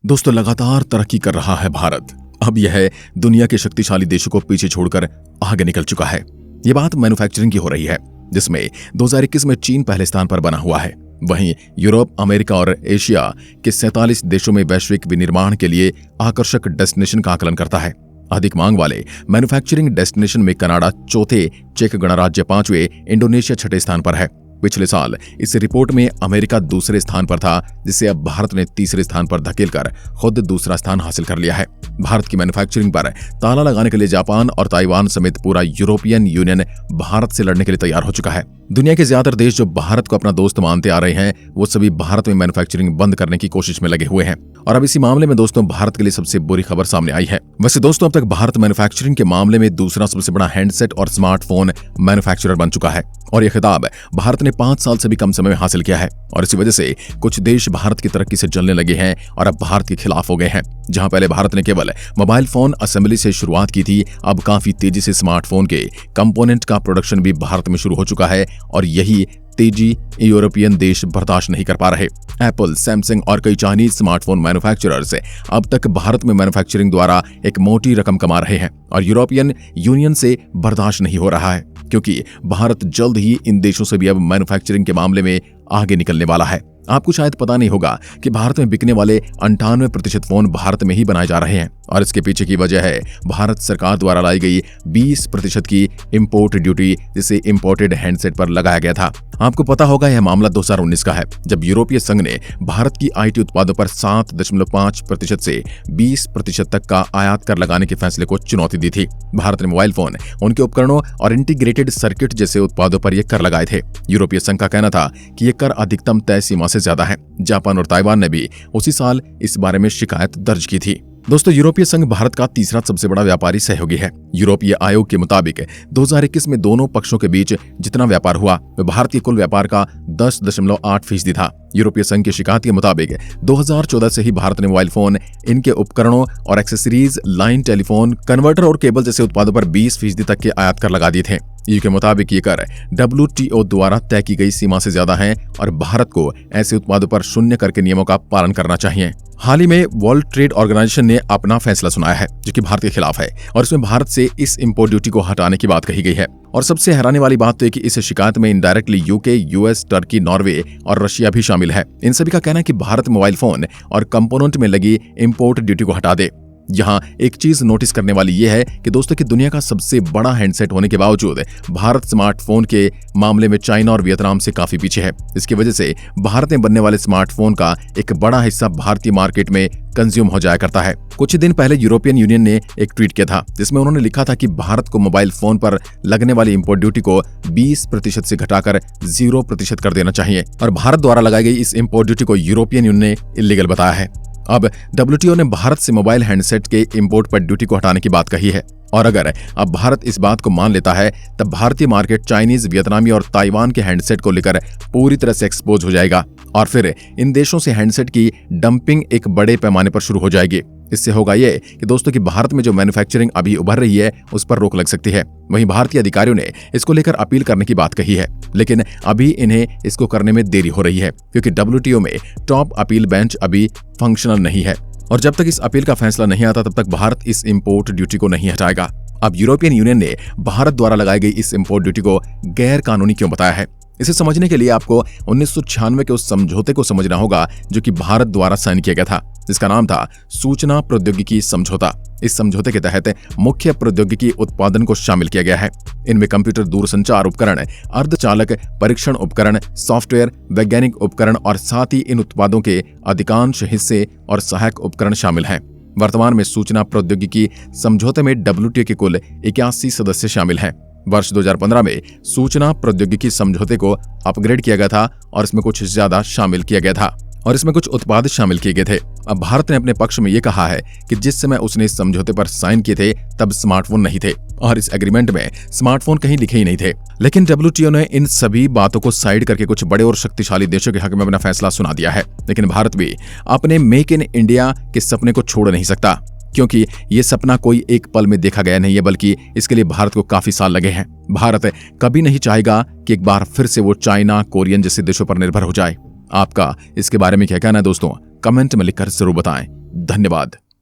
दोस्तों, लगातार तरक्की कर रहा है भारत। अब यह दुनिया के शक्तिशाली देशों को पीछे छोड़कर आगे निकल चुका है। ये बात मैन्युफैक्चरिंग की हो रही है, जिसमें 2021 में चीन पहले स्थान पर बना हुआ है। वहीं यूरोप, अमेरिका और एशिया के 47 देशों में वैश्विक विनिर्माण के लिए आकर्षक डेस्टिनेशन का आकलन करता है। अधिक मांग वाले मैन्युफैक्चरिंग डेस्टिनेशन में कनाडा चौथे, चेक गणराज्य 5वें, इंडोनेशिया 6ठे स्थान पर है। पिछले साल इस रिपोर्ट में अमेरिका दूसरे स्थान पर था, जिसे अब भारत ने तीसरे स्थान पर धकेलकर खुद दूसरा स्थान हासिल कर लिया है। भारत की मैन्युफैक्चरिंग पर ताला लगाने के लिए जापान और ताइवान समेत पूरा यूरोपियन यूनियन भारत से लड़ने के लिए तैयार हो चुका है। दुनिया के ज्यादातर देश जो भारत को अपना दोस्त मानते आ रहे हैं, वो सभी भारत में मैन्युफैक्चरिंग बंद करने की कोशिश में लगे हुए हैं। और अब इसी मामले में दोस्तों भारत के लिए सबसे बुरी खबर सामने आई है। वैसे दोस्तों, अब तक भारत मैन्युफैक्चरिंग के मामले में दूसरा सबसे बड़ा हैंडसेट और स्मार्टफोन मैन्युफैक्चरर बन चुका है, और यह खिताब भारत ने 5 साल से भी कम समय में हासिल किया है। और इसी वजह से कुछ देश भारत की तरक्की से जलने लगे हैं और अब भारत के खिलाफ हो गए हैं। जहां पहले भारत ने केवल मोबाइल फोन असेंबली से शुरुआत की थी, अब काफी तेजी से स्मार्टफोन के कंपोनेंट का प्रोडक्शन भी भारत में शुरू हो चुका है, और यही तेजी यूरोपियन देश बर्दाश्त नहीं कर पा रहे। एप्पल, सैमसंग और कई चाइनीज स्मार्टफोन मैन्युफैक्चरर्स अब तक भारत में मैन्युफैक्चरिंग द्वारा एक मोटी रकम कमा रहे हैं, और यूरोपियन यूनियन से बर्दाश्त नहीं हो रहा है, क्योंकि भारत जल्द ही इन देशों से भी अब मैन्युफैक्चरिंग के मामले में आगे निकलने वाला है। आपको शायद पता नहीं होगा कि भारत में बिकने वाले 98% फोन भारत में ही बनाए जा रहे हैं, और इसके पीछे की वजह है भारत सरकार द्वारा लाई गई 20% की इंपोर्ट ड्यूटी, जिसे इंपोर्टेड हैंडसेट पर लगाया गया था। आपको पता होगा यह मामला 2019 का है, जब यूरोपीय संघ ने भारत की आईटी उत्पादों पर 7.5% से 20% तक का आयात कर लगाने के फैसले को चुनौती दी थी। भारत ने मोबाइल फोन, उनके उपकरणों और इंटीग्रेटेड सर्किट जैसे उत्पादों पर यह कर लगाए थे। यूरोपीय संघ का कहना था कि यह कर अधिकतम तय सीमा से ज्यादा है। जापान और ताइवान ने भी उसी साल इस बारे में शिकायत दर्ज की थी। दोस्तों, यूरोपीय संघ भारत का तीसरा सबसे बड़ा व्यापारी सहयोगी है। यूरोपीय आयोग के मुताबिक 2021 में दोनों पक्षों के बीच जितना व्यापार हुआ वह भारत के कुल व्यापार का 10.8% था। यूरोपीय संघ की शिकायत के मुताबिक 2014 से ही भारत ने मोबाइल फोन, इनके उपकरणों और एक्सेसरीज, लाइन, टेलीफोन, कन्वर्टर और केबल जैसे उत्पादों पर 20% तक के आयात कर लगा दिए थे। ईयू के मुताबिक ये कर WTO द्वारा तय की गई सीमा से ज्यादा है, और भारत को ऐसे उत्पादों पर शून्य कर के नियमों का पालन करना चाहिए। हाल ही में वर्ल्ड ट्रेड ऑर्गेनाइजेशन ने अपना फैसला सुनाया है, जो कि भारत के खिलाफ है, और इसमें भारत से इस इंपोर्ट ड्यूटी को हटाने की बात कही गई है। और सबसे हैरानी वाली बात तो है कि इस शिकायत में indirectly UK, US, Turkey, Norway और रशिया भी शामिल है। इन सभी का कहना है कि भारत मोबाइल फोन और कंपोनेंट में लगी इंपोर्ट ड्यूटी को हटा दे। यहाँ एक चीज नोटिस करने वाली यह है कि दोस्तों की दुनिया का सबसे बड़ा हैंडसेट होने के बावजूद भारत स्मार्टफोन के मामले में चाइना और वियतनाम से काफी पीछे है। इसकी वजह से भारत में बनने वाले स्मार्टफोन का एक बड़ा हिस्सा भारतीय मार्केट में कंज्यूम हो जाया करता है। कुछ दिन पहले यूरोपियन यूनियन ने एक ट्वीट किया था, जिसमें उन्होंने लिखा था कि भारत को मोबाइल फोन पर लगने वाली इंपोर्ट ड्यूटी को 20% से घटाकर 0% कर देना चाहिए, और भारत द्वारा लगाई गई इस इंपोर्ट ड्यूटी को यूरोपियन यूनियन ने इलीगल बताया है। अब WTO ने भारत से मोबाइल हैंडसेट के इंपोर्ट पर ड्यूटी को हटाने की बात कही है, और अगर अब भारत इस बात को मान लेता है, तब भारतीय मार्केट चाइनीज, वियतनामी और ताइवान के हैंडसेट को लेकर पूरी तरह से एक्सपोज हो जाएगा, और फिर इन देशों से हैंडसेट की डंपिंग एक बड़े पैमाने पर शुरू हो जाएगी। इससे होगा ये कि दोस्तों कि भारत में जो मैन्युफैक्चरिंग अभी उभर रही है, उस पर रोक लग सकती है। वहीं भारतीय अधिकारियों ने इसको लेकर अपील करने की बात कही है, लेकिन अभी इन्हें इसको करने में देरी हो रही है, क्योंकि WTO में टॉप अपील बेंच अभी फंक्शनल नहीं है, और जब तक इस अपील का फैसला नहीं आता तब तक भारत इस इंपोर्ट ड्यूटी को नहीं हटाएगा। अब यूरोपियन यूनियन ने भारत द्वारा लगाई गई इस इंपोर्ट ड्यूटी को गैर कानूनी क्यों बताया है? इसे समझने के लिए आपको 1996 के उस समझौते को समझना होगा, जो कि भारत द्वारा साइन किया गया था, जिसका नाम था सूचना प्रौद्योगिकी समझौता। इस समझौते के तहत मुख्य प्रौद्योगिकी उत्पादन को शामिल किया गया है। इनमें कंप्यूटर, दूरसंचार उपकरण, अर्धचालक परीक्षण उपकरण, सॉफ्टवेयर, वैज्ञानिक उपकरण और साथ ही इन उत्पादों के अधिकांश हिस्से और सहायक उपकरण शामिल हैं। वर्तमान में सूचना प्रौद्योगिकी समझौते में WTO के कुल 81 सदस्य शामिल हैं। वर्ष 2015 में सूचना प्रौद्योगिकी समझौते को अपग्रेड किया गया था, और इसमें कुछ ज्यादा शामिल किया गया था, और इसमें कुछ उत्पाद शामिल किए गए थे। अब भारत ने अपने पक्ष में यह कहा है कि जिस समय उसने इस समझौते पर साइन किए थे, तब स्मार्टफोन नहीं थे, और इस एग्रीमेंट में स्मार्टफोन कहीं लिखे ही नहीं थे। लेकिन WTO ने इन सभी बातों को साइड करके कुछ बड़े और शक्तिशाली देशों के हक में अपना फैसला सुना दिया है। लेकिन भारत भी अपने मेक इन इंडिया के सपने को छोड़ नहीं सकता, क्योंकि ये सपना कोई एक पल में देखा गया नहीं है, बल्कि इसके लिए भारत को काफी साल लगे हैं। भारत कभी नहीं चाहेगा कि एक बार फिर से वो चाइना, कोरियन जैसे देशों पर निर्भर हो जाए। आपका इसके बारे में क्या कहना है दोस्तों? कमेंट में लिखकर जरूर बताएं। धन्यवाद।